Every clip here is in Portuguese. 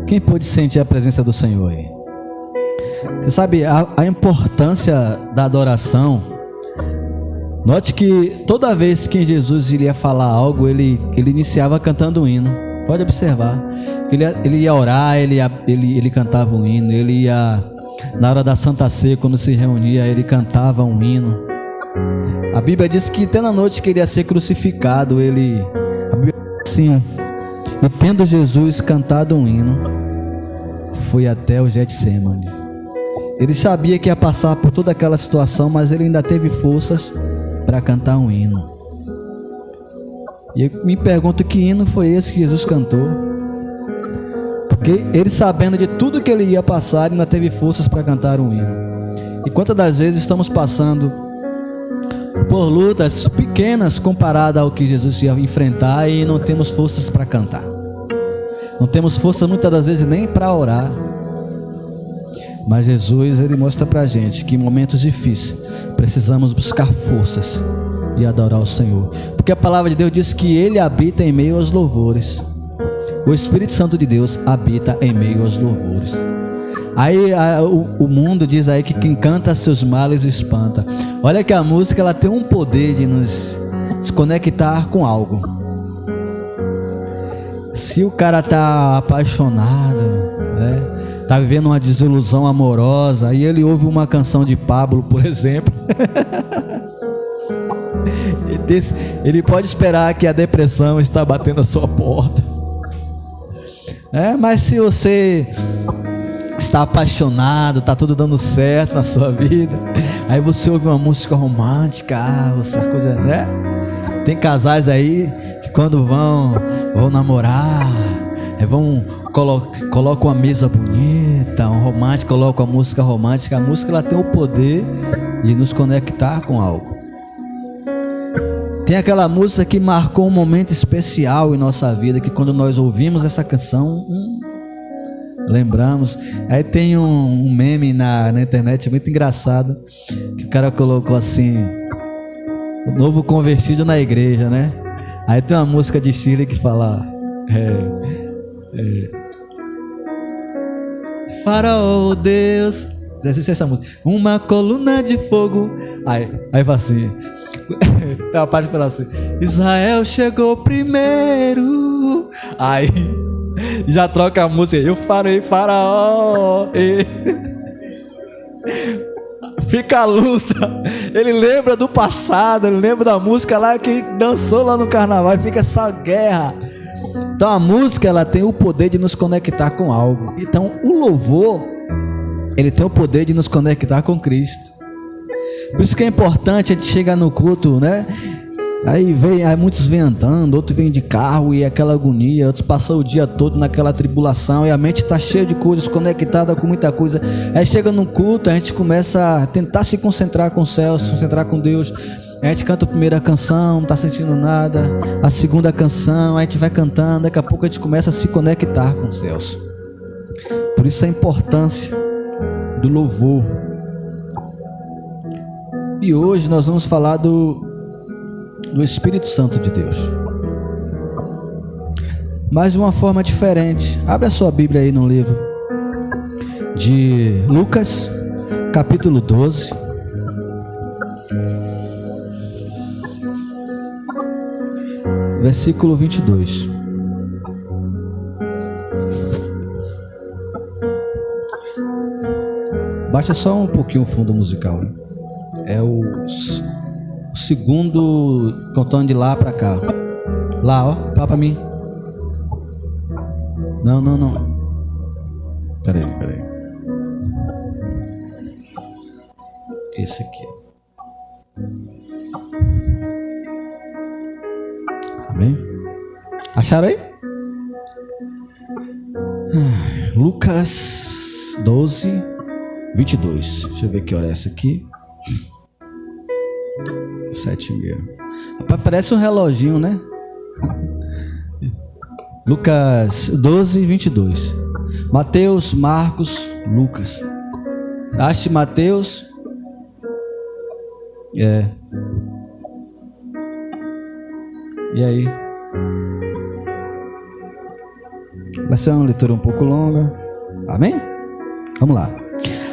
Quem pôde sentir a presença do Senhor aí? Você sabe a importância da adoração. Note que toda vez que Jesus iria falar algo, ele iniciava cantando um hino. Pode observar. Ele ia orar, ele cantava um hino. Ele ia, na hora da Santa Ceia, quando se reunia, ele cantava um hino. A Bíblia diz que até na noite que ele ia ser crucificado, a Bíblia diz assim: e tendo Jesus cantado um hino, foi até o Getsemane. Ele sabia que ia passar por toda aquela situação, mas ele ainda teve forças para cantar um hino. E eu me pergunto que hino foi esse que Jesus cantou, porque ele, sabendo de tudo que ele ia passar, ainda teve forças para cantar um hino. E quantas das vezes estamos passando por lutas pequenas comparadas ao que Jesus ia enfrentar e não temos forças para cantar, não temos força muitas das vezes nem para orar. Mas Jesus, ele mostra pra gente que em momentos difíceis precisamos buscar forças e adorar o Senhor, porque a palavra de Deus diz que ele habita em meio aos louvores. O Espírito Santo de Deus habita em meio aos louvores. Aí o mundo diz aí que quem canta seus males o espanta. Olha que a música, ela tem um poder de nos conectar com algo. Se o cara tá apaixonado, né, tá vivendo uma desilusão amorosa, e ele ouve uma canção de Pablo, por exemplo, ele pode esperar que a depressão está batendo a sua porta. Mas se você está apaixonado, tá tudo dando certo na sua vida, aí você ouve uma música romântica, essas coisas, né? Tem casais aí que quando vão namorar, colocam uma mesa bonita, um romântico, colocam a música romântica. A música, ela tem o poder de nos conectar com algo. Tem aquela música que marcou um momento especial em nossa vida, que quando nós ouvimos essa canção, lembramos. Aí tem um meme na internet muito engraçado, que o cara colocou assim: o novo convertido na igreja, né? Aí tem uma música de Chile que fala: Faraó, Deus, essa música, uma coluna de fogo. Aí fala assim, tem uma parte que fala assim: Israel chegou primeiro. Aí já troca a música: eu farei Faraó. Fica a luta. Ele lembra do passado, ele lembra da música lá que dançou lá no carnaval, e fica essa guerra. Então a música, ela tem o poder de nos conectar com algo. Então o louvor, ele tem o poder de nos conectar com Cristo. Por isso que é importante a gente chegar no culto, né? Aí muitos vêm andando, outros vêm de carro e aquela agonia, outros passam o dia todo naquela tribulação e a mente está cheia de coisas, conectada com muita coisa. Aí chega no culto, a gente começa a tentar se concentrar com o céu, se concentrar com Deus. A gente canta a primeira canção, não está sentindo nada. A segunda canção, a gente vai cantando, daqui a pouco a gente começa a se conectar com os céus. Por isso a importância do louvor. E hoje nós vamos falar do Espírito Santo de Deus, mas de uma forma diferente. Abre a sua Bíblia aí no livro de Lucas, capítulo 12, versículo 22. Baixa só um pouquinho o fundo musical, né? É o segundo, contando de lá pra cá. Lá, ó, fala pra mim. Não. Peraí. Esse aqui. Amém? Acharam aí? Lucas 12, 22. Deixa eu ver que hora é essa aqui. 7h30. Rapaz, parece um reloginho, né? Lucas 12, 22. Mateus, Marcos, Lucas. Ache Mateus. E aí? Vai ser uma leitura um pouco longa. Amém? Vamos lá.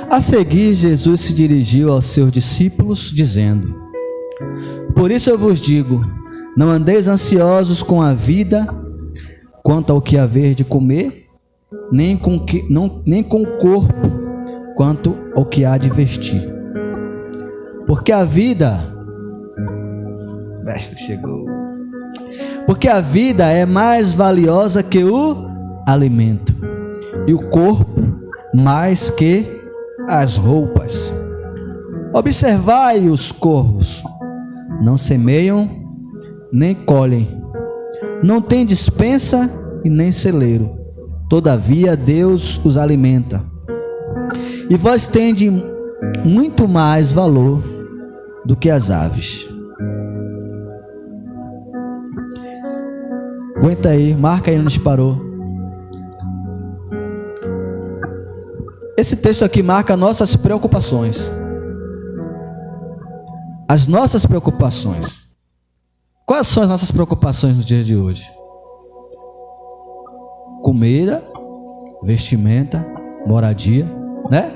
A seguir, Jesus se dirigiu aos seus discípulos, dizendo: por isso eu vos digo, não andeis ansiosos com a vida, quanto ao que haver de comer, nem com o corpo, quanto ao que há de vestir. Porque a vida... Mestre chegou. Porque a vida é mais valiosa que o alimento, e o corpo mais que as roupas. Observai os corvos, não semeiam, nem colhem, não têm despensa e nem celeiro, todavia Deus os alimenta. E vós tendes muito mais valor do que as aves. Aguenta aí, marca aí onde a gente parou. Esse texto aqui marca nossas preocupações. As nossas preocupações. Quais são as nossas preocupações nos dias de hoje? Comida, vestimenta, moradia, né?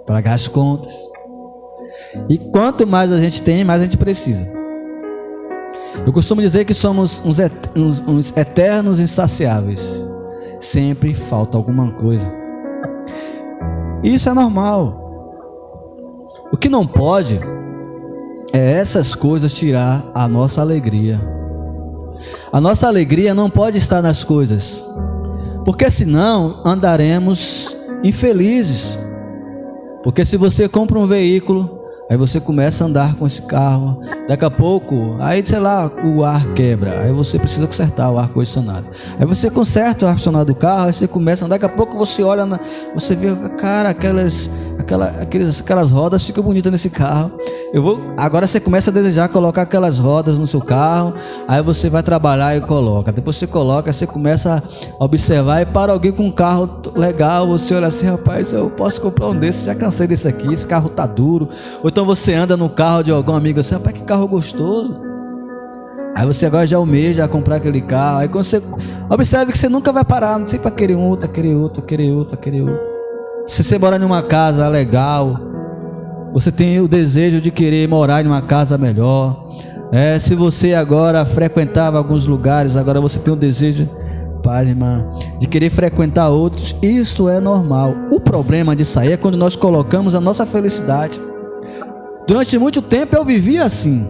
Pagar as contas. E quanto mais a gente tem, mais a gente precisa. Eu costumo dizer que somos uns eternos insaciáveis. Sempre falta alguma coisa. Isso é normal. O que não pode é essas coisas tirar a nossa alegria. A nossa alegria não pode estar nas coisas, porque senão andaremos infelizes. Porque se você compra um veículo, aí você começa a andar com esse carro, daqui a pouco, aí sei lá, o ar quebra, aí você precisa consertar o ar-condicionado. Aí você conserta o ar-condicionado do carro, aí você começa a andar, daqui a pouco você olha, você vê, cara, aquelas rodas ficam bonitas nesse carro. Agora você começa a desejar colocar aquelas rodas no seu carro, aí você vai trabalhar e coloca. Depois você coloca, você começa a observar e para alguém com um carro legal, você olha assim, rapaz, eu posso comprar um desse, já cansei desse aqui, esse carro tá duro. Ou então você anda no carro de algum amigo assim, rapaz, que carro gostoso. Aí você agora já almeja comprar aquele carro. Aí quando você observe que você nunca vai parar, não sei, para querer outro, querer outro, querer outro, querer outro. Se você mora em uma casa legal, você tem o desejo de querer morar em uma casa melhor. Se você agora frequentava alguns lugares, agora você tem o desejo, pai, irmã, de querer frequentar outros. Isso é normal. O problema disso aí é quando nós colocamos a nossa felicidade. Durante muito tempo eu vivia assim.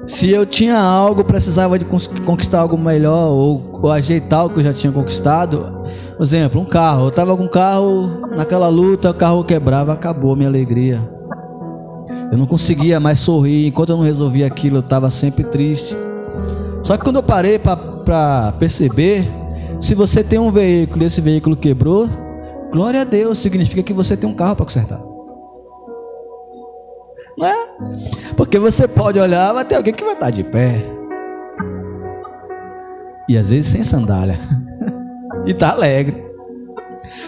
Se eu tinha algo, precisava de conquistar algo melhor, ou ajeitar o que eu já tinha conquistado. Por exemplo, um carro. Eu estava com um carro, naquela luta, o carro quebrava, acabou a minha alegria. Eu não conseguia mais sorrir. Enquanto eu não resolvia aquilo, eu estava sempre triste. Só que quando eu parei para perceber, se você tem um veículo e esse veículo quebrou, glória a Deus, significa que você tem um carro para consertar. Não é? Porque você pode olhar, vai ter alguém que vai estar de pé. E às vezes sem sandália. E tá alegre.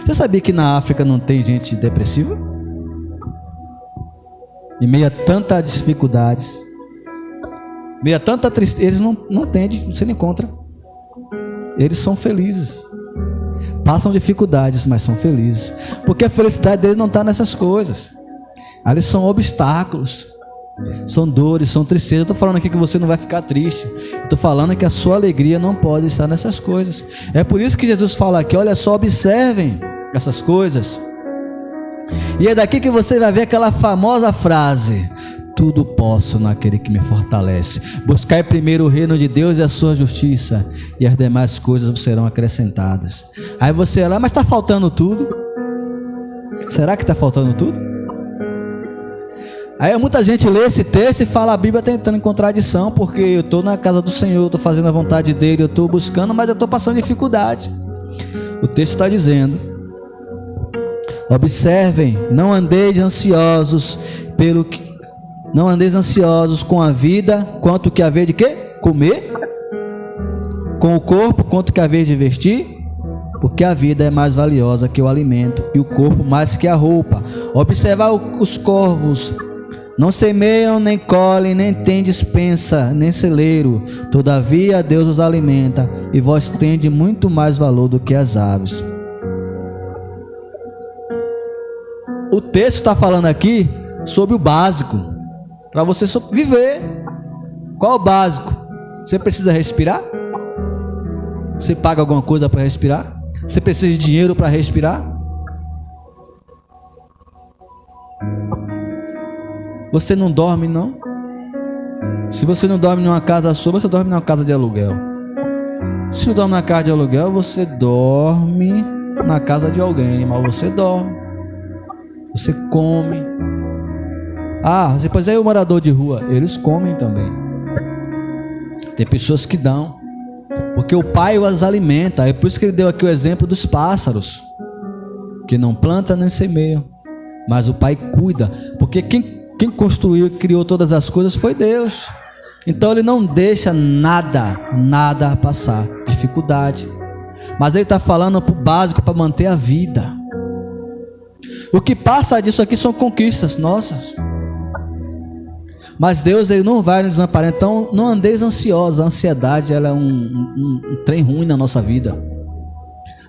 Você sabia que na África não tem gente depressiva? Em meio a tantas dificuldades, em meio a tanta tristeza, eles não tem, você não encontra. Eles são felizes. Passam dificuldades, mas são felizes. Porque a felicidade deles não está nessas coisas. Ali são obstáculos, são dores, são tristezas. Eu estou falando aqui que você não vai ficar triste. Eu estou falando que a sua alegria não pode estar nessas coisas. É por isso que Jesus fala aqui, olha só, observem essas coisas. E é daqui que você vai ver aquela famosa frase: tudo posso naquele que me fortalece. Buscai primeiro o reino de Deus e a sua justiça, e as demais coisas vos serão acrescentadas. Aí você olha, mas está faltando tudo? Será que está faltando tudo? Aí muita gente lê esse texto e fala, a Bíblia está entrando em contradição, porque eu estou na casa do Senhor, eu estou fazendo a vontade dele, eu estou buscando, mas eu estou passando dificuldade. O texto está dizendo, observem, não andeis ansiosos com a vida, quanto que haver de quê? Comer, com o corpo, quanto que haver de vestir, porque a vida é mais valiosa que o alimento, e o corpo mais que a roupa. Observar os corvos. Não semeiam, nem colhem, nem têm despensa, nem celeiro. Todavia Deus os alimenta, e vós tendes muito mais valor do que as aves. O texto está falando aqui sobre o básico, para você viver. Qual é o básico? Você precisa respirar? Você paga alguma coisa para respirar? Você precisa de dinheiro para respirar? Você não dorme, não? Se você não dorme numa casa sua, você dorme numa casa de aluguel. Se não dorme na casa de aluguel, você dorme na casa de alguém, mas você dorme. Você come. Ah, depois aí o morador de rua, eles comem também. Tem pessoas que dão, porque o Pai os alimenta. É por isso que ele deu aqui o exemplo dos pássaros, que não plantam nem semeiam, mas o Pai cuida, porque quem construiu e criou todas as coisas foi Deus. Então ele não deixa nada passar, dificuldade. Mas ele está falando para o básico, para manter a vida. O que passa disso aqui são conquistas nossas. Mas Deus, ele não vai nos desamparar. Então não andeis ansiosos. A ansiedade, ela é um trem ruim na nossa vida.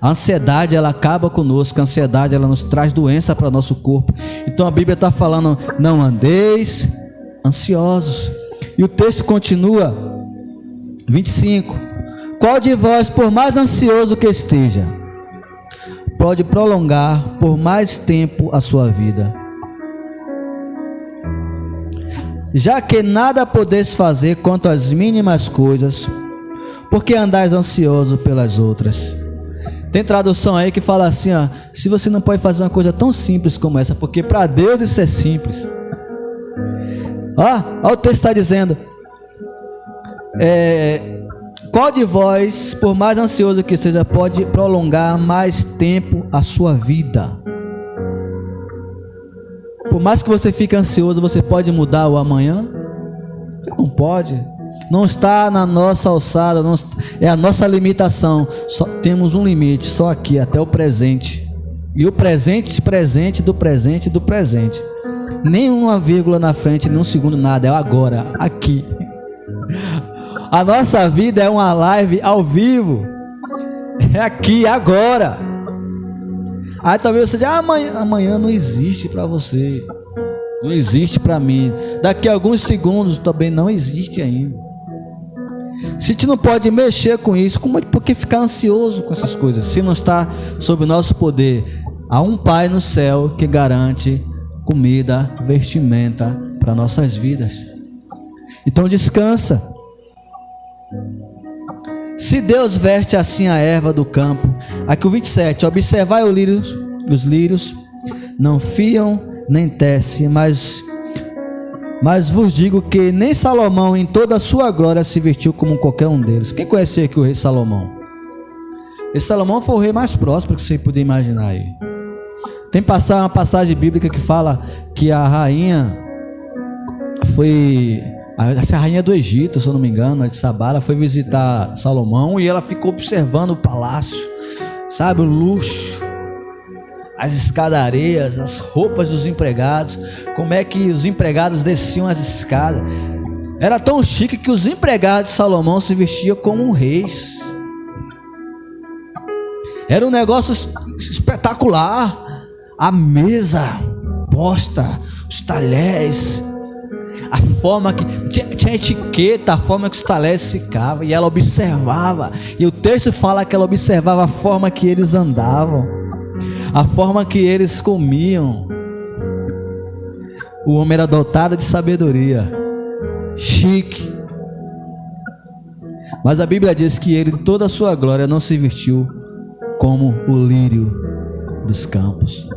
A ansiedade, ela acaba conosco. A ansiedade, ela nos traz doença para o nosso corpo. Então a Bíblia está falando, não andeis ansiosos. E o texto continua, 25. Qual de vós, por mais ansioso que esteja, pode prolongar por mais tempo a sua vida? Já que nada podeis fazer quanto às mínimas coisas, porque andais ansioso pelas outras? Tem tradução aí que fala assim, ó, se você não pode fazer uma coisa tão simples como essa, porque para Deus isso é simples. Ó, o texto está dizendo, qual de vós, por mais ansioso que esteja, pode prolongar mais tempo a sua vida? Por mais que você fique ansioso, você pode mudar o amanhã? Você não pode. Não está na nossa alçada, é a nossa limitação. Só temos um limite, só aqui, até o presente. E o presente do presente. Nem uma vírgula na frente, nem um segundo, nada. É agora, aqui. A nossa vida é uma live ao vivo. É aqui, agora. Aí talvez você diga, amanhã não existe para você. Não existe para mim. Daqui a alguns segundos também não existe ainda. Se a gente não pode mexer com isso, por que ficar ansioso com essas coisas? Se não está sob o nosso poder. Há um Pai no céu que garante comida, vestimenta para nossas vidas. Então descansa. Se Deus veste assim a erva do campo, aqui o 27, observai os lírios, não fiam nem tecem, mas vos digo que nem Salomão em toda a sua glória se vestiu como qualquer um deles. Quem conhecia aqui o rei Salomão? Esse Salomão foi o rei mais próspero que você podia imaginar aí. Tem uma passagem bíblica que fala que a rainha foi... Essa rainha do Egito, se eu não me engano, de Sabá, foi visitar Salomão e ela ficou observando o palácio, sabe, o luxo, as escadarias, as roupas dos empregados, como é que os empregados desciam as escadas. Era tão chique que os empregados de Salomão se vestiam como reis. Era um negócio espetacular. A mesa posta, os talheres, a forma que tinha etiqueta, a forma que os talheres ficavam, e ela observava, e o texto fala que ela observava a forma que eles andavam, a forma que eles comiam. O homem era dotado de sabedoria, chique, mas a Bíblia diz que ele, em toda a sua glória, não se vestiu como o lírio dos campos.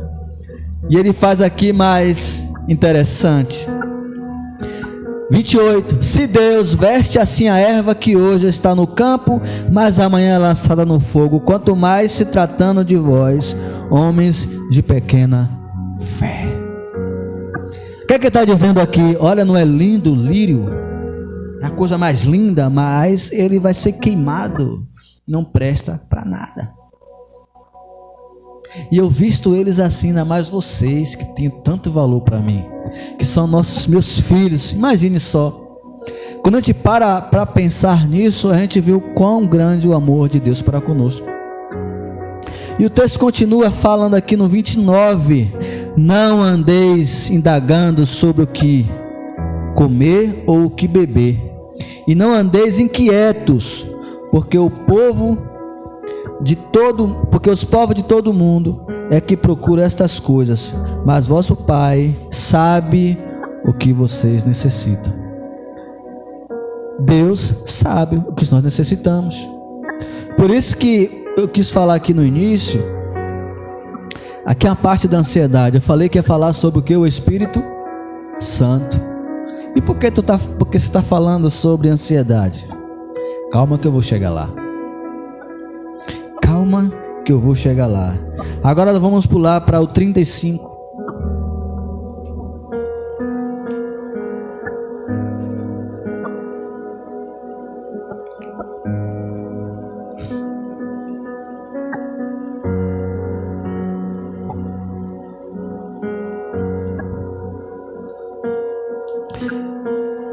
E ele faz aqui mais interessante, 28, se Deus veste assim a erva que hoje está no campo, mas amanhã é lançada no fogo, quanto mais se tratando de vós, homens de pequena fé. O que é que está dizendo aqui? Olha, não é lindo o lírio? É a coisa mais linda, mas ele vai ser queimado, não presta para nada. E eu visto eles assim, ainda mais vocês que têm tanto valor para mim. que são meus filhos. Imagine só. Quando a gente para pensar nisso, a gente vê o quão grande o amor de Deus para conosco. E o texto continua falando aqui no 29: não andeis indagando sobre o que comer ou o que beber, e não andeis inquietos, porque os povos de todo mundo é que procura estas coisas, mas vosso Pai sabe o que vocês necessitam. Deus sabe o que nós necessitamos. Por isso que eu quis falar aqui no início, aqui é a parte da ansiedade. Eu falei que ia falar sobre o que? O Espírito Santo. E por que você está falando sobre ansiedade? Calma que eu vou chegar lá. Calma que eu vou chegar lá. Agora vamos pular para o 35.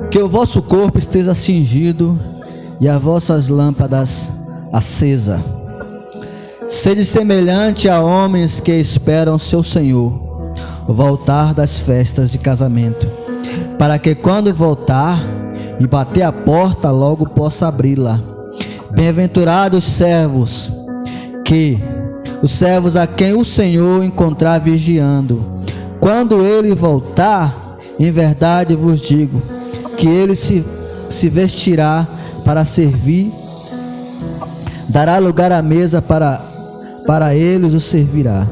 Que o vosso corpo esteja cingido e as vossas lâmpadas acesas. Sede semelhante a homens que esperam seu Senhor voltar das festas de casamento, para que quando voltar e bater a porta, logo possa abri-la. Bem-aventurados os servos a quem o Senhor encontrar vigiando. Quando ele voltar, em verdade vos digo, que ele se vestirá para servir, dará lugar à mesa para eles o servirá.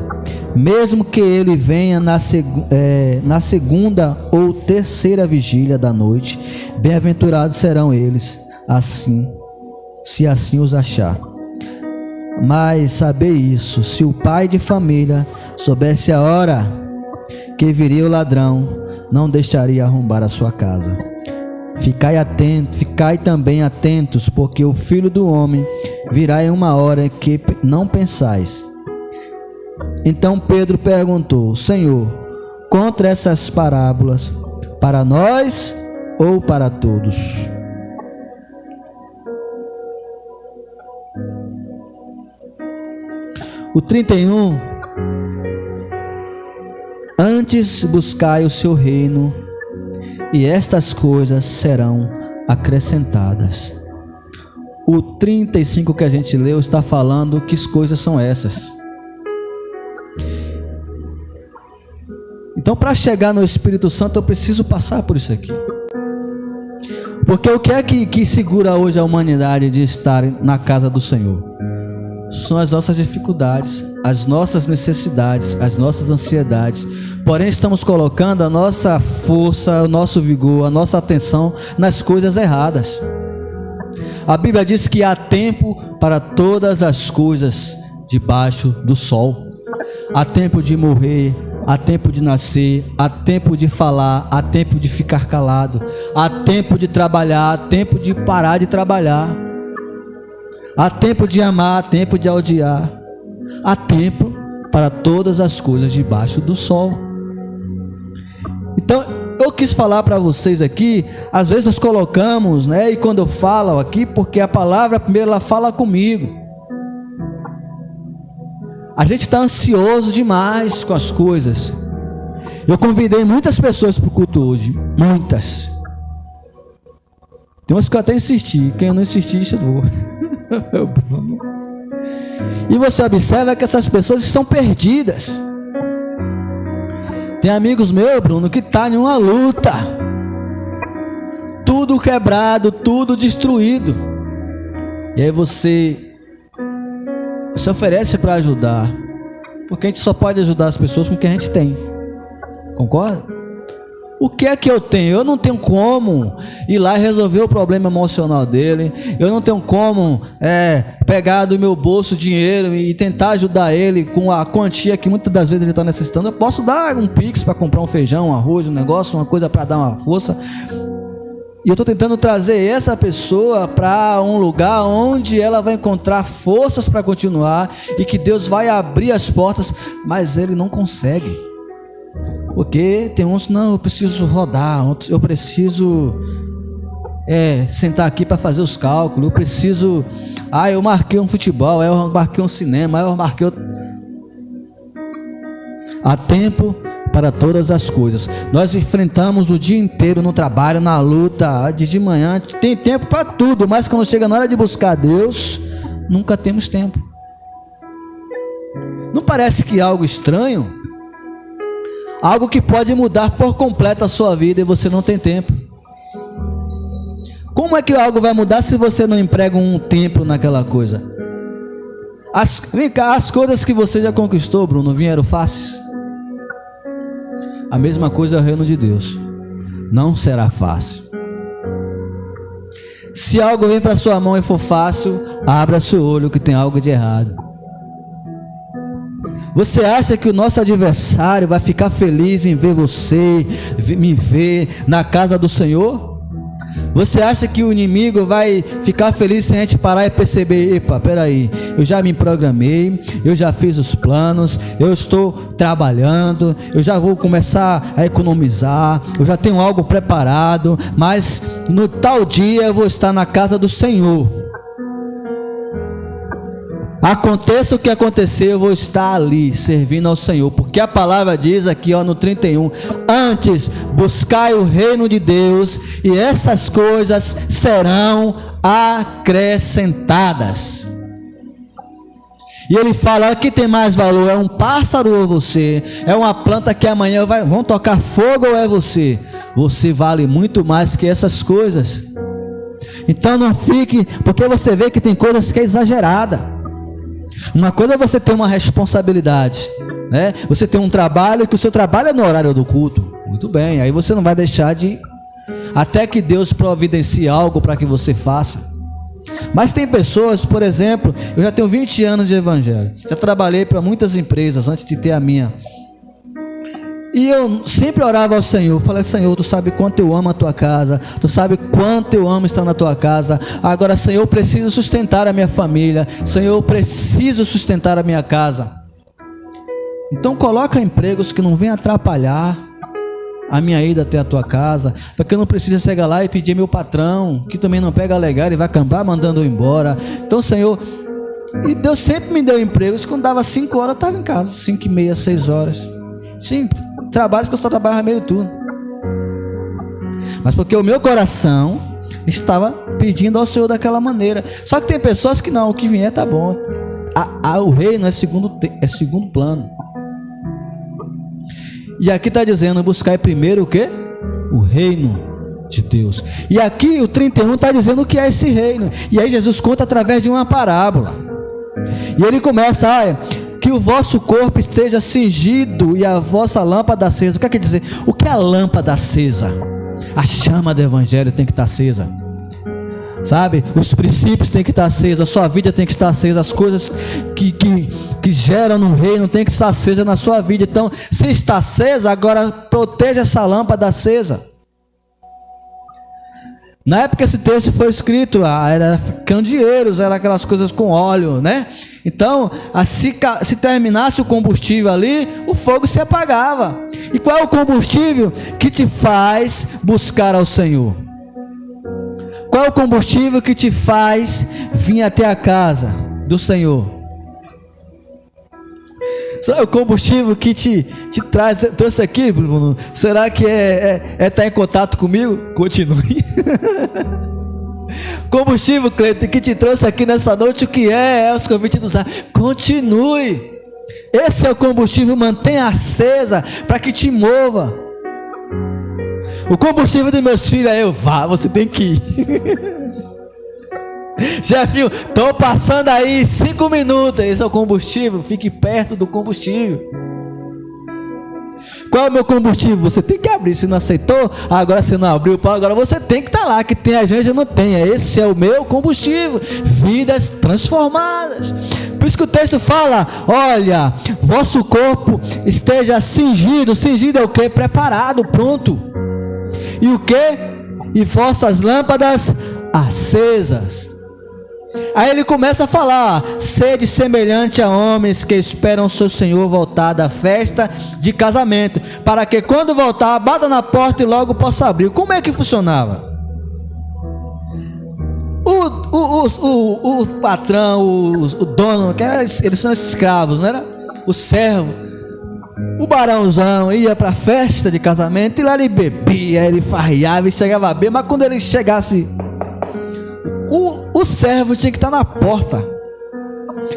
Mesmo que ele venha na segunda ou terceira vigília da noite, bem-aventurados serão eles, assim, se assim os achar. Mas sabei isso: se o pai de família soubesse a hora que viria o ladrão, não deixaria arrombar a sua casa. Ficai também atentos, porque o Filho do Homem virá em uma hora que não pensais. Então Pedro perguntou: Senhor, contra essas parábolas, para nós ou para todos? O 31: antes buscai o seu reino, e estas coisas serão acrescentadas. O 35 que a gente leu está falando que coisas são essas. Então, para chegar no Espírito Santo, eu preciso passar por isso aqui. Porque o que é que segura hoje a humanidade de estar na casa do Senhor? São as nossas dificuldades, as nossas necessidades, as nossas ansiedades. Porém, estamos colocando a nossa força, o nosso vigor, a nossa atenção nas coisas erradas. A Bíblia diz que há tempo para todas as coisas debaixo do sol. Há tempo de morrer, há tempo de nascer, há tempo de falar, há tempo de ficar calado, há tempo de trabalhar, há tempo de parar de trabalhar. Há tempo de amar, há tempo de odiar. Há tempo para todas as coisas debaixo do sol. Então, eu quis falar para vocês aqui, às vezes nós colocamos, né? E quando eu falo aqui, porque a palavra primeiro ela fala comigo. A gente está ansioso demais com as coisas. Eu convidei muitas pessoas para o culto hoje, muitas. Tem umas que eu até insisti, quem não insistir, eu vou. E você observa que essas pessoas estão perdidas. Tem amigos meus, Bruno, que tá em uma luta, tudo quebrado, tudo destruído. E aí você se oferece para ajudar, porque a gente só pode ajudar as pessoas com o que a gente tem. Concorda? O que é que eu tenho? Eu não tenho como ir lá e resolver o problema emocional dele. Eu não tenho como pegar do meu bolso dinheiro e tentar ajudar ele com a quantia que muitas das vezes ele está necessitando. Eu posso dar um pix para comprar um feijão, um arroz, um negócio, uma coisa para dar uma força. E eu estou tentando trazer essa pessoa para um lugar onde ela vai encontrar forças para continuar e que Deus vai abrir as portas, mas ele não consegue. Porque tem uns, não, eu preciso rodar, eu preciso sentar aqui para fazer os cálculos, eu preciso, eu marquei um futebol, eu marquei um cinema, eu marquei... Há tempo para todas as coisas. Nós enfrentamos o dia inteiro no trabalho, na luta, de manhã, tem tempo para tudo, mas quando chega na hora de buscar Deus, nunca temos tempo. Não parece que é algo estranho? Algo que pode mudar por completo a sua vida e você não tem tempo. Como é que algo vai mudar se você não emprega um tempo naquela coisa? Vem cá, as coisas que você já conquistou, Bruno, vieram fáceis? A mesma coisa é o reino de Deus. Não será fácil. Se algo vem para sua mão e for fácil, abra seu olho que tem algo de errado. Você acha que o nosso adversário vai ficar feliz em ver você, me ver na casa do Senhor? Você acha que o inimigo vai ficar feliz se a gente parar e perceber, epa, peraí, eu já me programei, eu já fiz os planos, eu estou trabalhando, eu já vou começar a economizar, eu já tenho algo preparado, mas no tal dia eu vou estar na casa do Senhor. Aconteça o que acontecer, eu vou estar ali, servindo ao Senhor, porque a palavra diz aqui no 31, antes buscai o reino de Deus, e essas coisas serão acrescentadas. E ele fala, o que tem mais valor, é um pássaro ou você? É uma planta que amanhã vão tocar fogo ou é você? Você vale muito mais que essas coisas. Então não fique, porque você vê que tem coisas que é exagerada. Uma coisa é você ter uma responsabilidade, né? Você tem um trabalho, que o seu trabalho é no horário do culto. Muito bem, aí você não vai deixar de... até que Deus providencie algo para que você faça. Mas tem pessoas, por exemplo, eu já tenho 20 anos de evangelho. Já trabalhei para muitas empresas antes de ter a minha. E eu sempre orava ao Senhor, falei, Senhor, Tu sabe quanto eu amo a Tua casa, Tu sabe quanto eu amo estar na Tua casa, agora, Senhor, eu preciso sustentar a minha família, Senhor, eu preciso sustentar a minha casa. Então coloca empregos que não venham atrapalhar a minha ida até a Tua casa, para que eu não precise chegar lá e pedir meu patrão, que também não pega legal e vai acabar mandando eu embora. Então, Senhor, e Deus sempre me deu empregos, quando dava 5 horas eu estava em casa, 5h30, 6 horas, sim, trabalhos que eu só trabalhava meio turno, mas porque o meu coração estava pedindo ao Senhor daquela maneira. Só que tem pessoas que não, o que vier tá bom. O reino é segundo plano. E aqui está dizendo, buscar primeiro o quê? O reino de Deus. E aqui o 31 está dizendo o que é esse reino. E aí Jesus conta através de uma parábola. E ele começa, que o vosso corpo esteja cingido e a vossa lâmpada acesa. O que quer dizer? O que é a lâmpada acesa? A chama do evangelho tem que estar acesa. Sabe? Os princípios têm que estar acesos, a sua vida tem que estar acesa, as coisas que geram no reino tem que estar acesa na sua vida. Então, se está acesa, agora proteja essa lâmpada acesa. Na época esse texto foi escrito, era candeeiros, era aquelas coisas com óleo, né? Então, se terminasse o combustível ali, o fogo se apagava. E qual é o combustível que te faz buscar ao Senhor? Qual é o combustível que te faz vir até a casa do Senhor? Sabe o combustível que te trouxe aqui, Bruno? Será que é estar em contato comigo? Continue. Combustível, Cleiton, que te trouxe aqui nessa noite, o que é os convites do Zé. Continue. Esse é o combustível, mantenha acesa para que te mova. O combustível dos meus filhos é vá, você tem que ir. Jefinho, estou passando aí 5 minutos. Esse é o combustível, fique perto do combustível. Qual é o meu combustível? Você tem que abrir. Se não aceitou, agora você não abriu, agora você tem que estar lá, que tem a gente não tem. Esse é o meu combustível, vidas transformadas. Por isso que o texto fala, olha, vosso corpo esteja cingido. Cingido é o que? Preparado, pronto. E o que? E vossas lâmpadas acesas. Aí ele começa a falar: sede semelhante a homens que esperam seu Senhor voltar da festa de casamento, para que quando voltar, bata na porta e logo possa abrir. Como é que funcionava? O patrão, o dono, eles são escravos, não era? O servo, o barãozão ia para a festa de casamento e lá ele bebia, ele farriava e chegava a beber, mas quando ele chegasse, o servo tinha que estar na porta,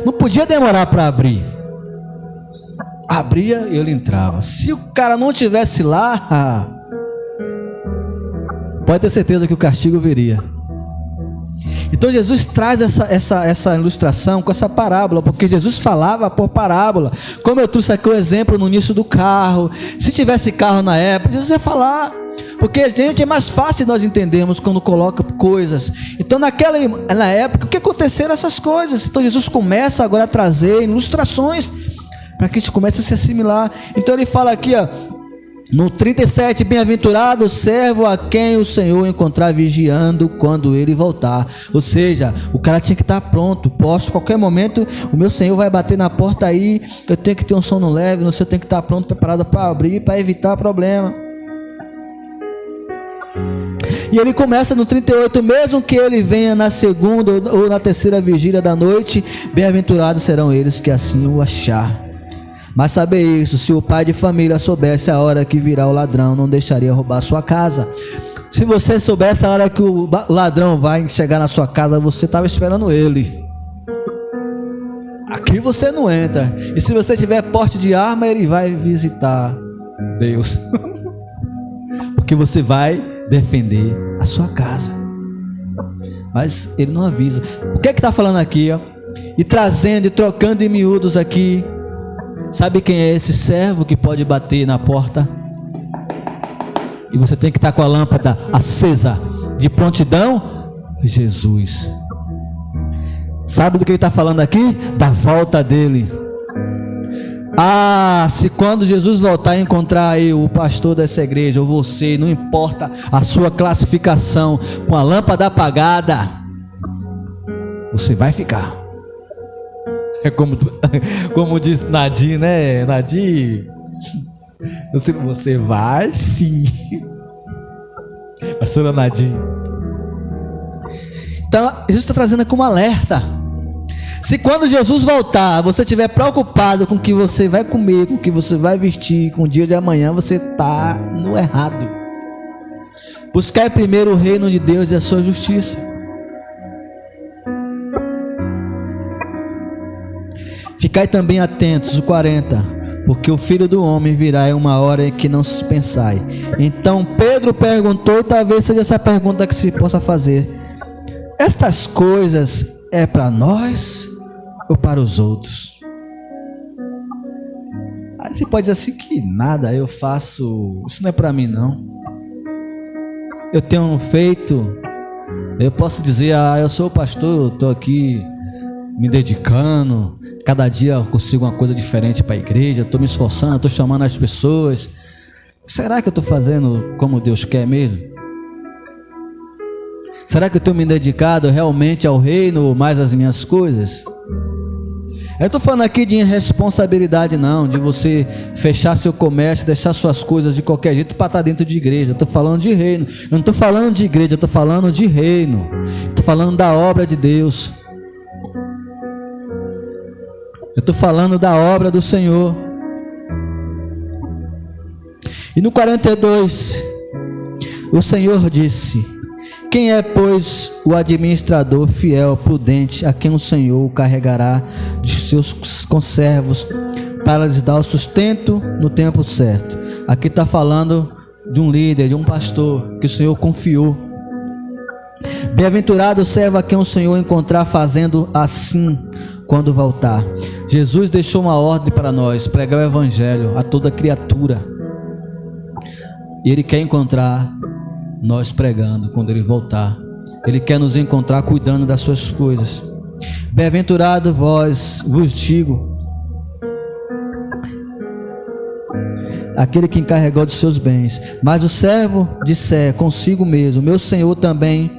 não podia demorar para abrir. Abria e ele entrava. Se o cara não tivesse lá, pode ter certeza que o castigo viria. Então Jesus traz essa ilustração com essa parábola, porque Jesus falava por parábola. Como eu trouxe aqui o exemplo no início do carro, se tivesse carro na época, Jesus ia falar, porque gente, é mais fácil nós entendermos quando coloca coisas. Então na época, o que aconteceram essas coisas? Então Jesus começa agora a trazer ilustrações para que a gente comece a se assimilar. Então ele fala aqui, ó, no 37, bem-aventurado o servo a quem o Senhor encontrar vigiando quando ele voltar. Ou seja, o cara tinha que estar pronto, posto, qualquer momento o meu Senhor vai bater na porta aí, eu tenho que ter um sono leve, você tem que estar pronto, preparado para abrir, para evitar problema. E ele começa no 38, mesmo que ele venha na segunda ou na terceira vigília da noite, bem-aventurados serão eles que assim o achar. Mas saber isso, se o pai de família soubesse a hora que virá o ladrão, não deixaria roubar sua casa. Se você soubesse a hora que o ladrão vai chegar na sua casa, você estava esperando ele. Aqui você não entra. E se você tiver porte de arma, ele vai visitar Deus. Porque você vai defender a sua casa. Mas ele não avisa. O que é que está falando aqui, ó? E trazendo e trocando em miúdos aqui. Sabe quem é esse servo que pode bater na porta? E você tem que estar com a lâmpada acesa de prontidão? Jesus. Sabe do que ele está falando aqui? Da volta dele. Se quando Jesus voltar e encontrar aí o pastor dessa igreja, ou você, não importa a sua classificação, com a lâmpada apagada, você vai ficar. É como diz Nadir, né? Nadir, você vai sim. Pastora Nadir. Então, Jesus está trazendo aqui um alerta. Se quando Jesus voltar, você estiver preocupado com o que você vai comer, com o que você vai vestir, com o dia de amanhã, você está no errado. Buscai primeiro o reino de Deus e a sua justiça. Ficai também atentos, o 40, porque o Filho do Homem virá em uma hora em que não se pensai. Então Pedro perguntou, talvez seja essa pergunta que se possa fazer: estas coisas é para nós ou para os outros? Aí você pode dizer assim, que nada eu faço, isso não é para mim não. Eu tenho feito, eu posso dizer, eu sou o pastor, eu estou aqui me dedicando, cada dia eu consigo uma coisa diferente para a igreja, estou me esforçando, estou chamando as pessoas. Será que eu estou fazendo como Deus quer mesmo? Será que eu estou me dedicado realmente ao reino ou mais às minhas coisas? Eu estou falando aqui de irresponsabilidade não, de você fechar seu comércio, deixar suas coisas de qualquer jeito para estar dentro de igreja. Eu estou falando de reino, eu não estou falando de igreja, eu estou falando de reino, estou falando da obra de Deus. Eu estou falando da obra do Senhor. E no 42, o Senhor disse: quem é, pois, o administrador fiel, prudente, a quem o Senhor o carregará de seus conservos para lhes dar o sustento no tempo certo? Aqui está falando de um líder, de um pastor que o Senhor confiou. Bem-aventurado o servo a quem o Senhor encontrar fazendo assim quando voltar. Jesus deixou uma ordem para nós: pregar o evangelho a toda criatura. E Ele quer encontrar nós pregando quando Ele voltar. Ele quer nos encontrar cuidando das suas coisas. Bem-aventurado vós, vos digo, aquele que encarregou de seus bens. Mas o servo disser consigo mesmo: meu Senhor também,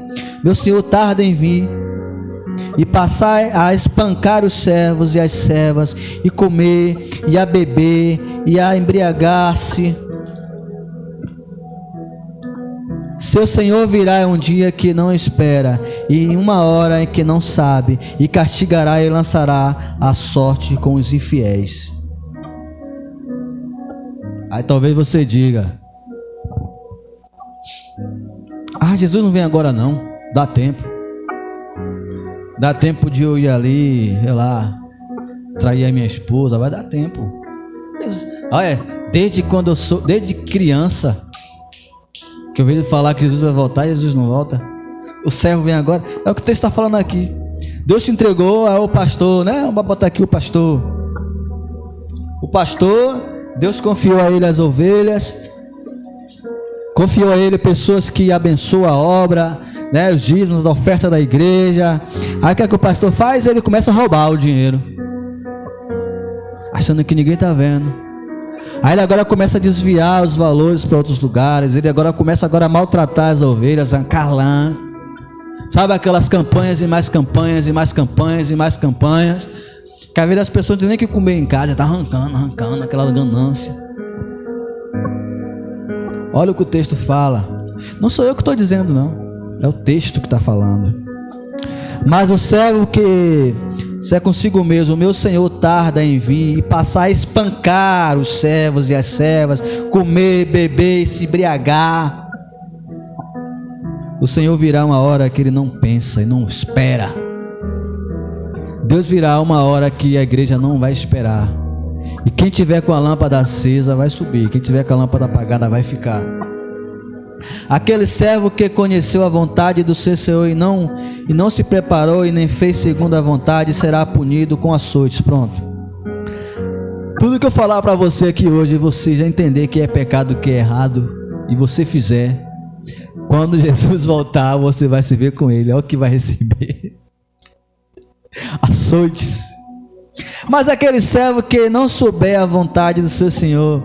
meu Senhor tarda em vir, e passar a espancar os servos e as servas, e comer, e a beber, e a embriagar-se. Seu Senhor virá um dia que não espera, e em uma hora em que não sabe, e castigará e lançará a sorte com os infiéis. Aí talvez você diga: Jesus não vem agora não, dá tempo. Dá tempo de eu ir ali, sei lá, trair a minha esposa, vai dar tempo. Olha, desde criança, que eu vejo falar que Jesus vai voltar e Jesus não volta. O servo vem agora. É o que o texto está falando aqui. Deus te entregou ao pastor, né? Vamos botar aqui o pastor. O pastor, Deus confiou a ele as ovelhas, confiou a ele pessoas que abençoam a obra, né? Os dízimos, a oferta da igreja. Aí o que é que o pastor faz? Ele começa a roubar o dinheiro, achando que ninguém está vendo. Aí ele agora começa a desviar os valores para outros lugares. Ele agora começa a maltratar as ovelhas, arrancar lã. Sabe aquelas campanhas e mais campanhas e mais campanhas e mais campanhas, que às vezes as pessoas não têm nem que comer em casa, está arrancando aquela ganância. Olha o que o texto fala. Não sou eu que estou dizendo não, é o texto que está falando. Mas o servo que se é consigo mesmo, o meu Senhor tarda em vir, e passar a espancar os servos e as servas, comer, beber e se embriagar. O Senhor virá uma hora que ele não pensa e não espera. Deus virá uma hora que a igreja não vai esperar. E quem tiver com a lâmpada acesa vai subir, quem tiver com a lâmpada apagada vai ficar. Aquele servo que conheceu a vontade do seu Senhor e não se preparou e nem fez segundo a vontade, será punido com açoites. Pronto. Tudo que eu falar para você aqui hoje, você já entender que é pecado, que é errado, e você fizer, quando Jesus voltar, você vai se ver com ele. É o que vai receber. Açoites. Mas aquele servo que não souber a vontade do seu Senhor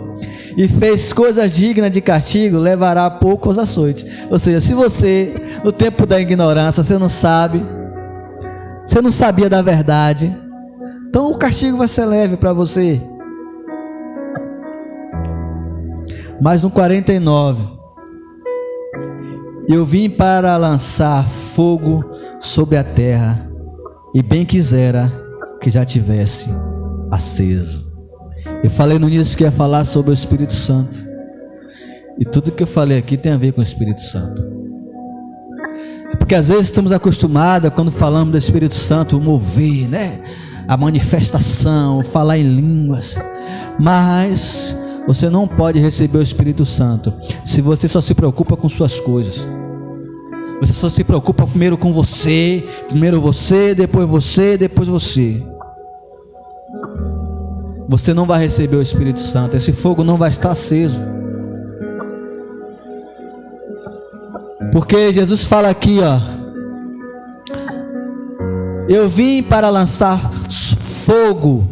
e fez coisas dignas de castigo, levará poucos açoites. Ou seja, se você, no tempo da ignorância, você não sabe, você não sabia da verdade, então o castigo vai ser leve para você. Mas no 49, eu vim para lançar fogo sobre a terra, e bem quisera que já tivesse aceso. Eu falei no início que ia falar sobre o Espírito Santo, e tudo que eu falei aqui tem a ver com o Espírito Santo. É porque às vezes estamos acostumados, quando falamos do Espírito Santo, o mover, né? A manifestação, falar em línguas. Mas você não pode receber o Espírito Santo se você só se preocupa com suas coisas. Você só se preocupa primeiro com você, depois você, depois você. Você não vai receber o Espírito Santo. Esse fogo não vai estar aceso. Porque Jesus fala aqui, ó: eu vim para lançar fogo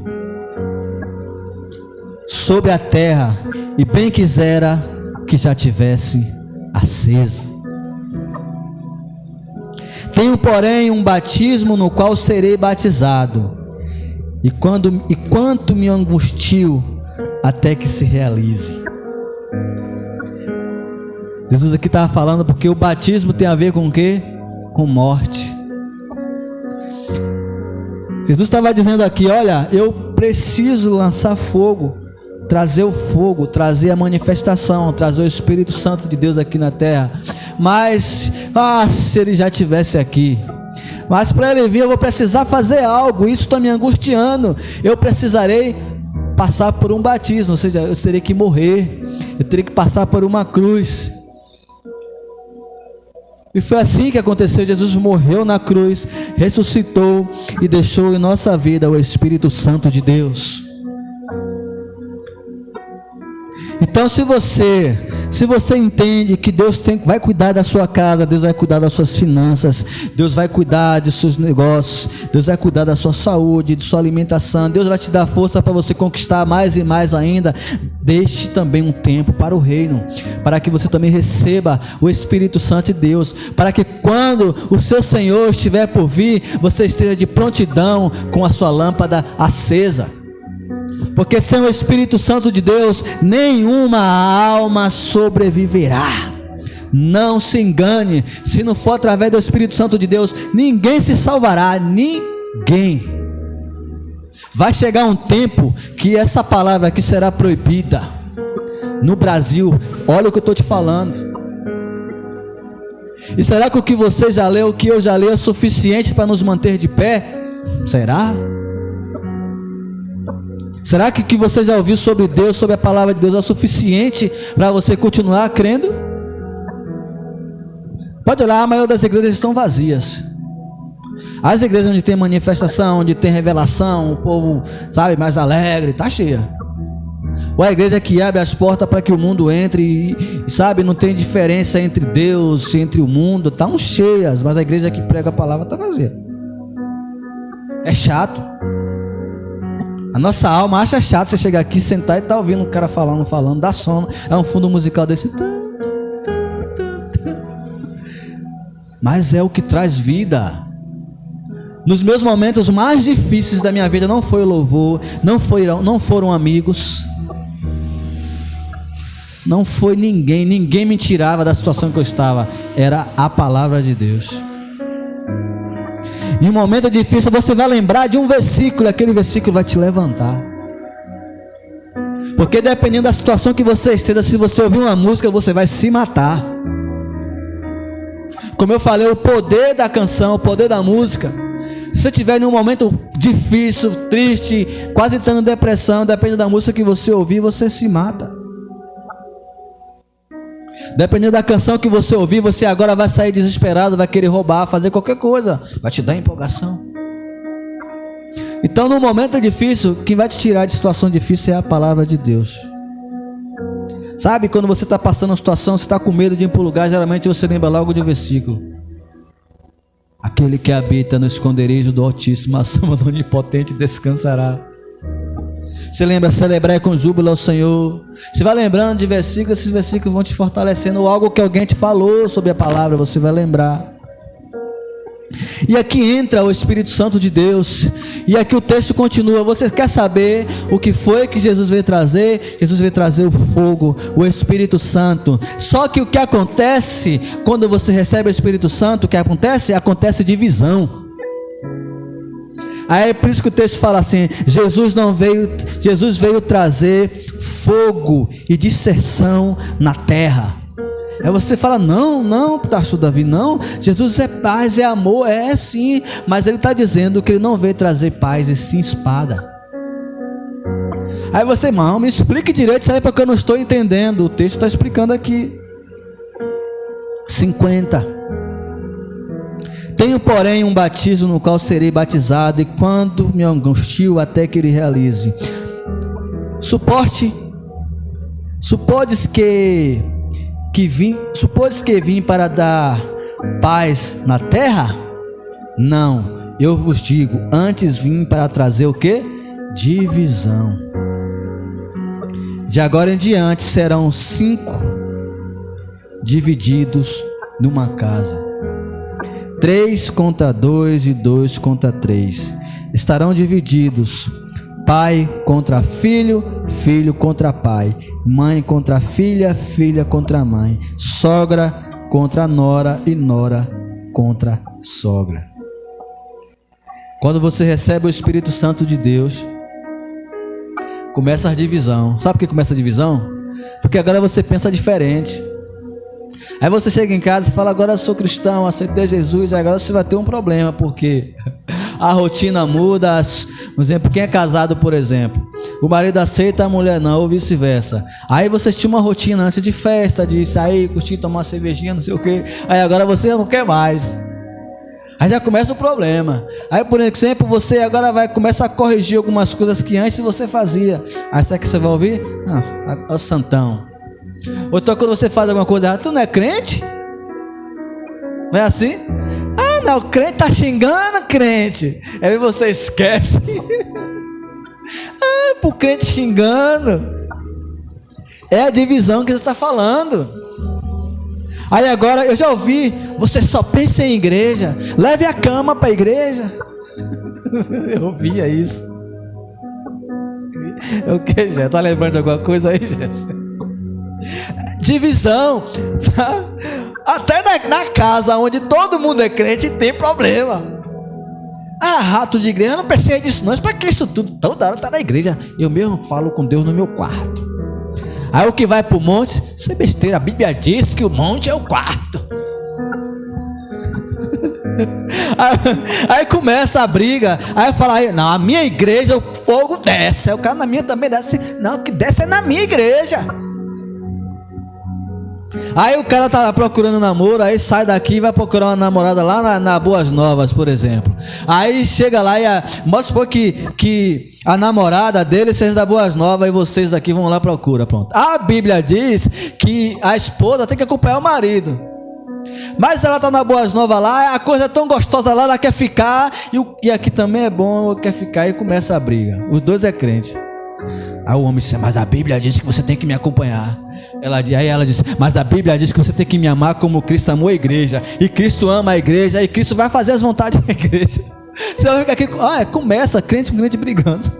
sobre a terra, e bem quisera que já tivesse aceso. Tenho, porém, um batismo no qual serei batizado, e quanto me angustio até que se realize. Jesus aqui estava falando porque o batismo tem a ver com o quê? Com morte. Jesus estava dizendo aqui: olha, eu preciso lançar fogo, trazer o fogo, trazer a manifestação, trazer o Espírito Santo de Deus aqui na terra. Mas, se ele já estivesse aqui. Mas para ele vir eu vou precisar fazer algo, isso está me angustiando. Eu precisarei passar por um batismo, ou seja, eu terei que morrer, eu terei que passar por uma cruz. E foi assim que aconteceu. Jesus morreu na cruz, ressuscitou e deixou em nossa vida o Espírito Santo de Deus. Então se você entende que Deus vai cuidar da sua casa, Deus vai cuidar das suas finanças, Deus vai cuidar dos seus negócios, Deus vai cuidar da sua saúde, de sua alimentação, Deus vai te dar força para você conquistar mais e mais ainda. deixe também um tempo para o reino, para que você também receba o Espírito Santo de Deus, para que quando o seu Senhor estiver por vir, você esteja de prontidão com a sua lâmpada acesa. Porque sem o Espírito Santo de Deus, nenhuma alma sobreviverá. Não se engane, se não for através do Espírito Santo de Deus, ninguém se salvará, ninguém. Vai chegar um tempo que essa palavra aqui será proibida no Brasil. Olha o que eu estou te falando. E será que o que você já leu, o que eu já li é suficiente para nos manter de pé? Será? Será que o que você já ouviu sobre Deus, sobre a palavra de Deus é suficiente para você continuar crendo? Pode olhar, a maioria das igrejas estão vazias. As igrejas onde tem manifestação, onde tem revelação, o povo, sabe, mais alegre, está cheia. Ou a igreja que abre as portas para que o mundo entre e, sabe, não tem diferença entre Deus, entre o mundo, estão cheias, mas a igreja que prega a palavra está vazia. É chato. A nossa alma acha chato você chegar aqui, sentar e estar ouvindo o cara falando, dá sono. É um fundo musical desse. Mas é o que traz vida. Nos meus momentos mais difíceis da minha vida não foi o louvor, não foram amigos, não foi ninguém me tirava da situação que eu estava, era a palavra de Deus. Em um momento difícil você vai lembrar de um versículo, aquele versículo vai te levantar. Porque dependendo da situação que você esteja, se você ouvir uma música, você vai se matar. Como eu falei, o poder da canção, o poder da música. Se você estiver em um momento difícil, triste, quase entrando em depressão, dependendo da música que você ouvir, você se mata. Dependendo da canção que você ouvir, você agora vai sair desesperado, vai querer roubar, fazer qualquer coisa, vai te dar empolgação. Então, no momento difícil, quem vai te tirar de situação difícil é a palavra de Deus. Sabe, quando você está passando uma situação, você está com medo de ir para um lugar, geralmente você lembra logo de um versículo. Aquele que habita no esconderijo do Altíssimo, a sombra do Onipotente descansará. Você lembra, celebrar com júbilo ao Senhor. Você vai lembrando de versículos, esses versículos vão te fortalecendo. Ou algo que alguém te falou sobre a palavra, você vai lembrar. E aqui entra o Espírito Santo de Deus. E aqui o texto continua. Você quer saber o que foi que Jesus veio trazer? Jesus veio trazer o fogo, o Espírito Santo. Só que o que acontece quando você recebe o Espírito Santo, o que acontece? Acontece divisão. Aí é por isso que o texto fala assim: Jesus veio trazer fogo e dissersão na terra. Aí você fala, não, pastor Davi, não, Jesus é paz, é amor, é sim, mas ele está dizendo que ele não veio trazer paz e sim espada. Aí você, irmão, me explique direito isso aí porque eu não estou entendendo, o texto está explicando aqui. 50. Tenho, porém, um batismo no qual serei batizado, e quando me angustio até que ele realize. Supodes que vim para dar paz na terra? Não, eu vos digo, antes vim para trazer o que? Divisão. De agora em diante serão 5 divididos numa casa, 3 contra 2 e 2 contra 3. Estarão divididos: pai contra filho, filho contra pai, mãe contra filha, filha contra mãe, sogra contra nora e nora contra sogra. Quando você recebe o Espírito Santo de Deus, começa a divisão. Sabe por que começa a divisão? Porque agora você pensa diferente. Aí você chega em casa e fala, agora eu sou cristão, aceitei Jesus. Aí agora você vai ter um problema, porque a rotina muda. Por exemplo, quem é casado, por exemplo, o marido aceita, a mulher não, ou vice-versa. Aí vocês tinham uma rotina antes de festa, de sair, curtir, tomar uma cervejinha, não sei o que. Aí agora você não quer mais. Aí já começa o problema. Aí, por exemplo, você agora começa a corrigir algumas coisas que antes você fazia. Aí sabe o que você vai ouvir? O santão. Ou então quando você faz alguma coisa errada, tu não é crente? Não é assim? Ah, não, o crente tá xingando, crente. Aí você esquece. Ah, pro crente xingando. É a divisão que você está falando. Aí agora eu já ouvi, você só pensa em igreja, leve a cama para a igreja. Eu ouvia isso. O que, já? Tá lembrando de alguma coisa aí, gente? Divisão, sabe? Até na casa onde todo mundo é crente tem problema. Rato de igreja, eu não pensei nisso não. Para que isso tudo? Toda hora tá na igreja. Eu mesmo falo com Deus no meu quarto. Aí o que vai pro monte, isso é besteira. A Bíblia diz que o monte é o quarto. Aí começa a briga. Aí eu falo, não, a minha igreja o fogo desce. Aí o cara na minha também desce. Não, o que desce é na minha igreja. Aí o cara tá procurando namoro, aí sai daqui e vai procurar uma namorada lá na Boas Novas, por exemplo. Aí chega lá e mostra supor que a namorada dele seja da Boas Novas e vocês daqui vão lá procura, pronto. A Bíblia diz que a esposa tem que acompanhar o marido. Mas ela tá na Boas Novas lá, a coisa é tão gostosa lá, ela quer ficar, e aqui também é bom, quer ficar, e começa a briga. Os dois é crente. Aí o homem disse, mas a Bíblia diz que você tem que me acompanhar. Aí ela disse, mas a Bíblia diz que você tem que me amar como Cristo amou a igreja. E Cristo ama a igreja, e Cristo vai fazer as vontades da igreja. Você vai ficar aqui, começa crente com crente brigando.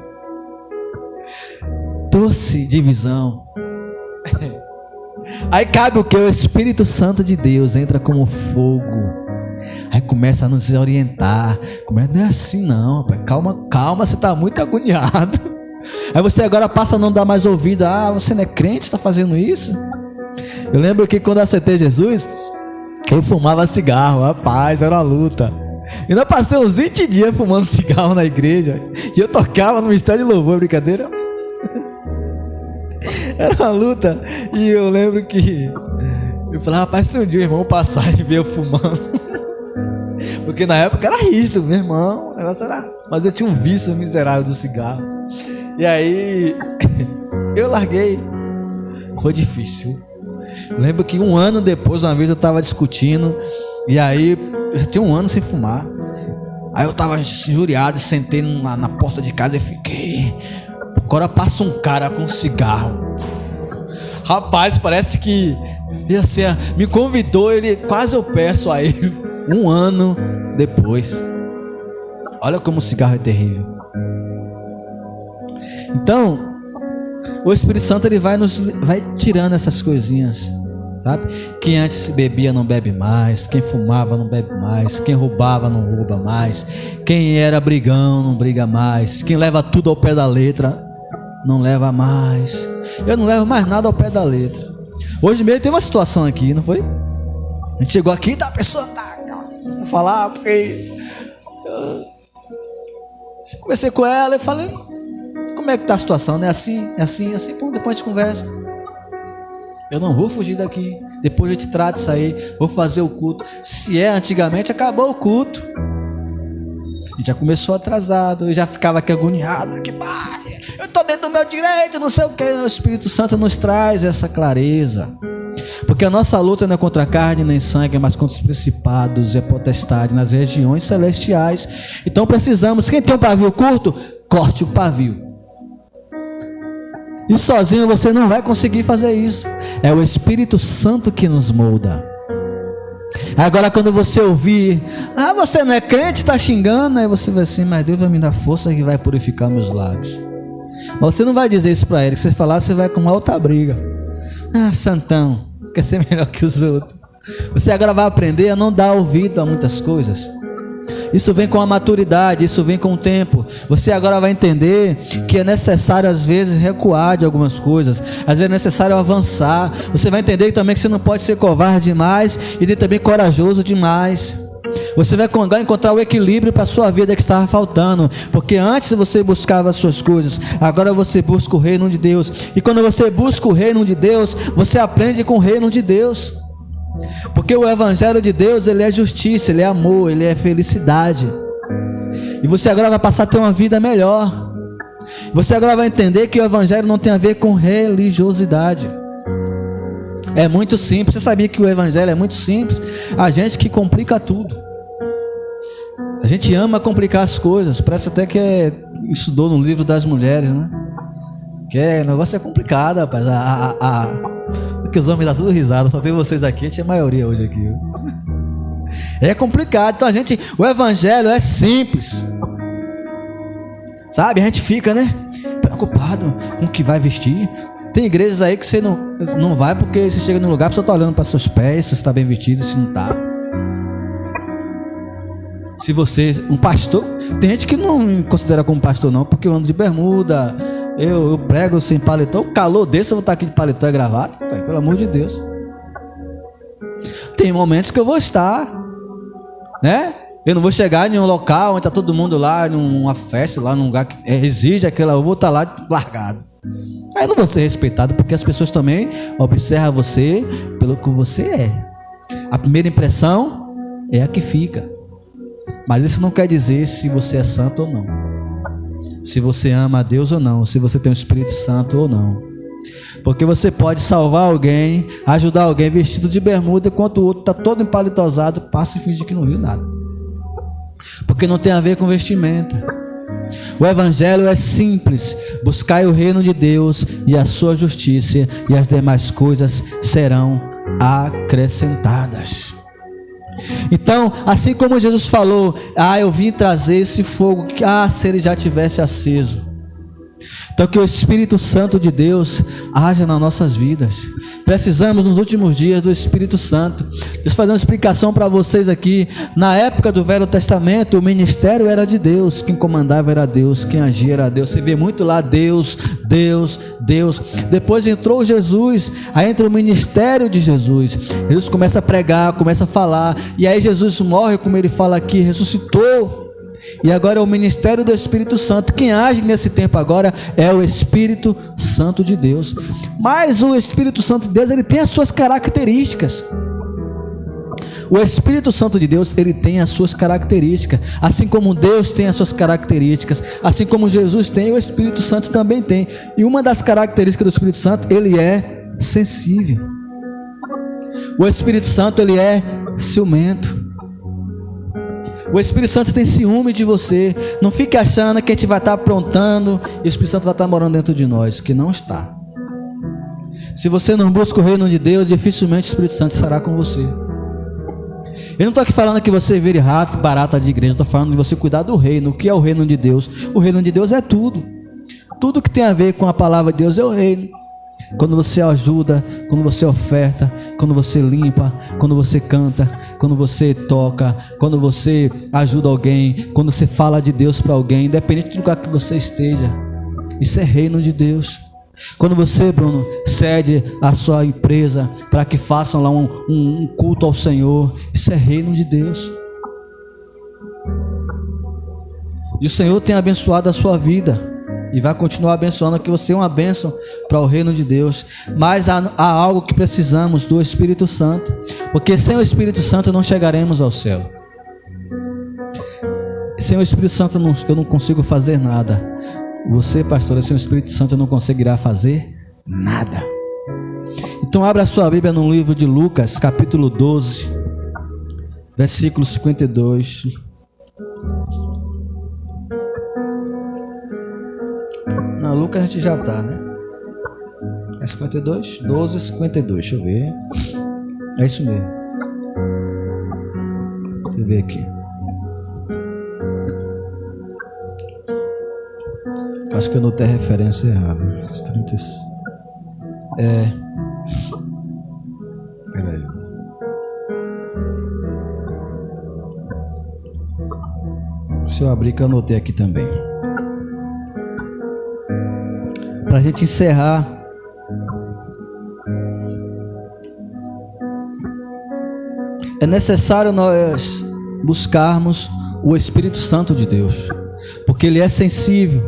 Trouxe divisão. Aí cabe o que? O Espírito Santo de Deus entra como fogo. Aí começa a nos orientar. Não é assim não, rapaz. Calma, você está muito agoniado. Aí você agora passa a não dar mais ouvido. Você não é crente, está fazendo isso? Eu lembro que quando eu aceitei Jesus, eu fumava cigarro, rapaz, era uma luta. E eu passei uns 20 dias fumando cigarro na igreja. E eu tocava no ministério de louvor, brincadeira. Era uma luta. E eu lembro que eu falei, rapaz, se um dia o irmão passar e ver eu fumando. Porque na época era rígido, meu irmão. O negócio era... Mas eu tinha um vício miserável do cigarro. E aí eu larguei. Foi difícil. Lembro que um ano depois, uma vez eu estava discutindo. E aí eu já tinha um ano sem fumar. Aí eu estava injuriado, sentei na porta de casa e fiquei. Agora passa um cara com cigarro. Rapaz, parece que assim, me convidou, ele quase eu peço a ele. Um ano depois. Olha como o cigarro é terrível. Então, o Espírito Santo ele vai tirando essas coisinhas, sabe? Quem antes bebia não bebe mais, quem fumava não bebe mais, quem roubava não rouba mais, quem era brigão não briga mais, quem leva tudo ao pé da letra não leva mais. Eu não levo mais nada ao pé da letra. Hoje mesmo tem uma situação aqui, não foi? A gente chegou aqui, a pessoa vou falar porque eu conversei com ela e falei, como é que tá a situação, né? Assim, pô, depois a gente conversa. Eu não vou fugir daqui. Depois eu te trato isso aí. Vou fazer o culto. Se é antigamente, acabou o culto. A gente já começou atrasado. Eu já ficava aqui agoniado. Que pare, eu tô dentro do meu direito, não sei o que. O Espírito Santo nos traz essa clareza. Porque a nossa luta não é contra a carne nem sangue, mas contra os principados e a potestade nas regiões celestiais. Então precisamos, quem tem um pavio curto, corte o pavio. E sozinho você não vai conseguir fazer isso. É o Espírito Santo que nos molda. Agora quando você ouvir, você não é crente, está xingando, aí você vai assim, mas Deus vai me dar força que vai purificar meus lábios. Mas você não vai dizer isso para ele, que você falar, você vai com uma outra briga. Santão, quer ser melhor que os outros. Você agora vai aprender a não dar ouvido a muitas coisas. Isso vem com a maturidade, isso vem com o tempo. Você agora vai entender que é necessário às vezes recuar de algumas coisas. Às vezes é necessário avançar. Você vai entender também que você não pode ser covarde demais e nem também corajoso demais. Você vai encontrar o equilíbrio para a sua vida que estava faltando. Porque antes você buscava as suas coisas, agora você busca o reino de Deus. E quando você busca o reino de Deus, você aprende com o reino de Deus. Porque o Evangelho de Deus, ele é justiça, ele é amor, ele é felicidade. E você agora vai passar a ter uma vida melhor. Você agora vai entender que o Evangelho não tem a ver com religiosidade. É muito simples. Você sabia que o Evangelho é muito simples? A gente que complica tudo. A gente ama complicar as coisas. Parece até que estudou no livro das mulheres, né? Que o negócio é complicado, rapaz. Porque os homens dão tudo risada, só tem vocês aqui, tinha maioria hoje aqui. É complicado, então o evangelho é simples. Sabe, a gente fica, né, preocupado com o que vai vestir. Tem igrejas aí que você não vai porque você chega no lugar, a pessoa está olhando para seus pés, se você está bem vestido, se não está. Se você, um pastor, tem gente que não me considera como pastor não, porque eu ando de bermuda, eu prego sem paletó, o calor desse eu vou estar aqui de paletó e gravata, pai, pelo amor de Deus. Tem momentos que eu vou estar, né? Eu não vou chegar em um local onde está todo mundo lá, numa festa, lá num lugar que exige aquela, eu vou estar lá largado. Aí eu não vou ser respeitado, porque as pessoas também observam você pelo que você é. A primeira impressão é a que fica. Mas isso não quer dizer se você é santo ou não, se você ama a Deus ou não, se você tem o Espírito Santo ou não. Porque você pode salvar alguém, ajudar alguém vestido de bermuda, enquanto o outro está todo empalitosado, passa e finge que não viu nada. Porque não tem a ver com vestimenta. O evangelho é simples: buscai o reino de Deus e a sua justiça, e as demais coisas serão acrescentadas. Então, assim como Jesus falou, eu vim trazer esse fogo, se ele já tivesse aceso. Então que o Espírito Santo de Deus haja nas nossas vidas. Precisamos nos últimos dias do Espírito Santo. Deixa eu fazer uma explicação para vocês aqui. Na época do Velho Testamento, o ministério era de Deus, quem comandava era Deus, quem agia era Deus. Você vê muito lá Deus, Deus, Deus. Depois entrou Jesus, aí entra o ministério de Jesus. Jesus começa a pregar, começa a falar, e aí Jesus morre, como ele fala aqui, ressuscitou. E agora é o ministério do Espírito Santo. Quem age nesse tempo agora é o Espírito Santo de Deus. Mas o Espírito Santo de Deus, ele tem as suas características. O Espírito Santo de Deus, ele tem as suas características. Assim como Deus tem as suas características, assim como Jesus tem, o Espírito Santo também tem. E uma das características do Espírito Santo, ele é sensível. O Espírito Santo, ele é ciumento. O Espírito Santo tem ciúme de você. Não fique achando que a gente vai estar aprontando e o Espírito Santo vai estar morando dentro de nós, que não está. Se você não busca o reino de Deus, dificilmente o Espírito Santo estará com você. Eu não estou aqui falando que você vire rato, barata de igreja. Estou falando de você cuidar do reino. O que é o reino de Deus? O reino de Deus é tudo. Tudo que tem a ver com a palavra de Deus é o reino. Quando você ajuda, quando você oferta, quando você limpa, quando você canta, quando você toca, quando você ajuda alguém, quando você fala de Deus para alguém, independente do lugar que você esteja, isso é reino de Deus. Quando você, Bruno, cede a sua empresa para que façam lá um culto ao Senhor, isso é reino de Deus. E o Senhor tem abençoado a sua vida e vai continuar abençoando, que você é uma bênção para o reino de Deus. Mas há algo que precisamos do Espírito Santo, porque sem o Espírito Santo não chegaremos ao céu. Sem o Espírito Santo eu não consigo fazer nada. Você, pastora, sem o Espírito Santo não conseguirá fazer nada. Então abra a sua Bíblia no livro de Lucas, capítulo 12, versículo 52. Na Lucas a gente já está, né? É 52? 12, 52, deixa eu ver. É isso mesmo. Deixa eu ver aqui. Acho que eu notei a referência errada. Os 30... Peraí. Se eu abrir que eu anotei aqui também. Para a gente encerrar, é necessário nós buscarmos o Espírito Santo de Deus, porque ele é sensível.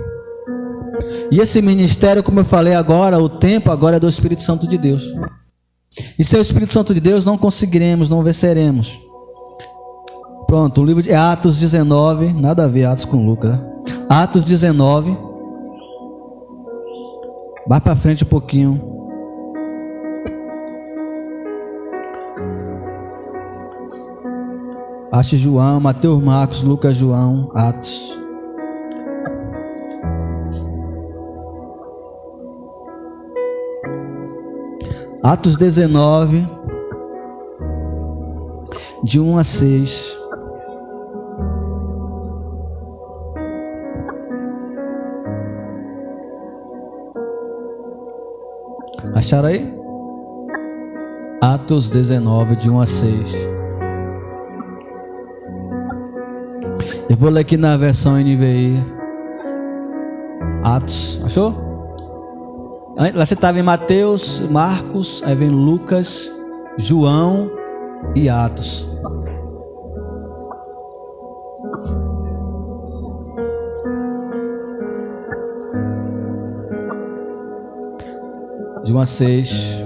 E esse ministério, como eu falei agora, o tempo agora é do Espírito Santo de Deus. E sem o Espírito Santo de Deus não conseguiremos, não venceremos. Pronto, o livro de Atos 19, nada a ver Atos com Lucas, né? Atos 19, vai para frente um pouquinho. Acho João, Mateus, Marcos, Lucas, João, Atos. Atos 19, de 1 a 6. Acharam aí? Atos 19, de 1 a 6. Eu vou ler aqui na versão NVI. Atos, achou? Lá você estava em Mateus, Marcos, aí vem Lucas, João e Atos. De 1 a 6.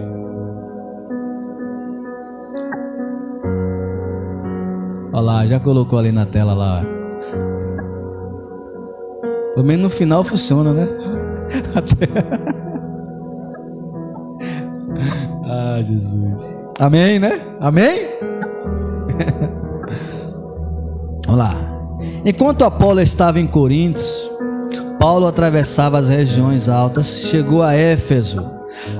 Olha lá, já colocou ali na tela lá. Pelo menos no final funciona, né? Ah, Jesus. Amém, né? Amém? Vamos lá. Enquanto Apolo estava em Corinto, Paulo atravessava as regiões altas, chegou a Éfeso.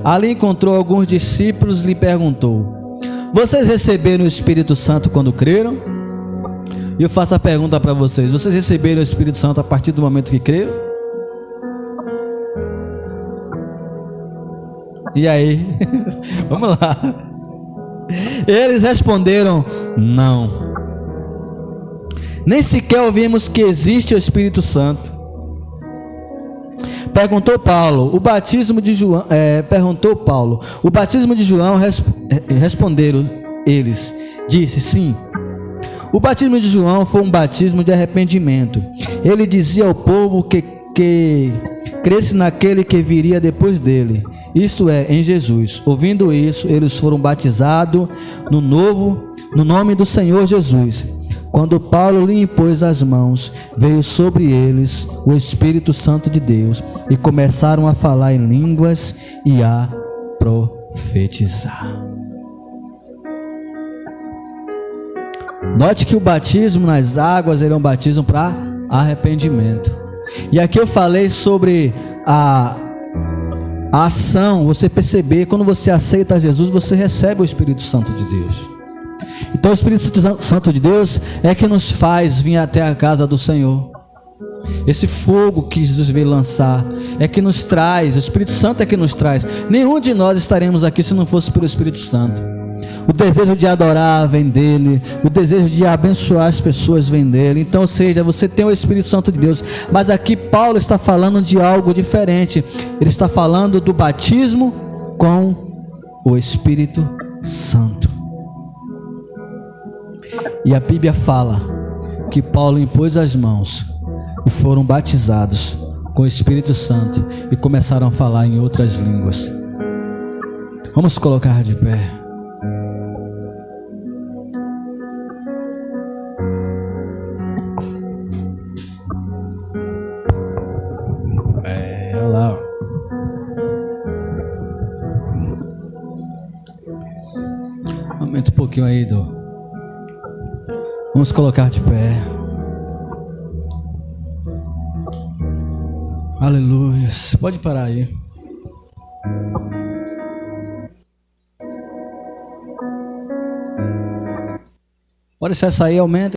Ali encontrou alguns discípulos e lhe perguntou: vocês receberam o Espírito Santo quando creram? E eu faço a pergunta para vocês: vocês receberam o Espírito Santo a partir do momento que creram? E aí? Vamos lá. Eles responderam: não. Nem sequer ouvimos que existe o Espírito Santo. Perguntou Paulo: o batismo de João? Responderam eles. Disse: sim. O batismo de João foi um batismo de arrependimento. Ele dizia ao povo que cresce naquele que viria depois dele, isto é, em Jesus. Ouvindo isso, eles foram batizados no nome do Senhor Jesus. Quando Paulo lhe impôs as mãos, veio sobre eles o Espírito Santo de Deus e começaram a falar em línguas e a profetizar. Note que o batismo nas águas era um batismo para arrependimento. E aqui eu falei sobre a ação, você perceber, quando você aceita Jesus, você recebe o Espírito Santo de Deus. Então o Espírito Santo de Deus é que nos faz vir até a casa do Senhor. Esse fogo que Jesus veio lançar é que nos traz, o Espírito Santo é que nos traz. Nenhum de nós estaremos aqui se não fosse pelo Espírito Santo. O desejo de adorar vem dele, o desejo de abençoar as pessoas vem dele. Então, ou seja, você tem o Espírito Santo de Deus. Mas aqui Paulo está falando de algo diferente. Ele está falando do batismo com o Espírito Santo. E a Bíblia fala que Paulo impôs as mãos e foram batizados com o Espírito Santo e começaram a falar em outras línguas. Vamos colocar de pé. Olha lá. Aumenta um pouquinho aí, Dô. Vamos colocar de pé. Aleluia. Pode parar aí. Pode cessar aí, aumenta.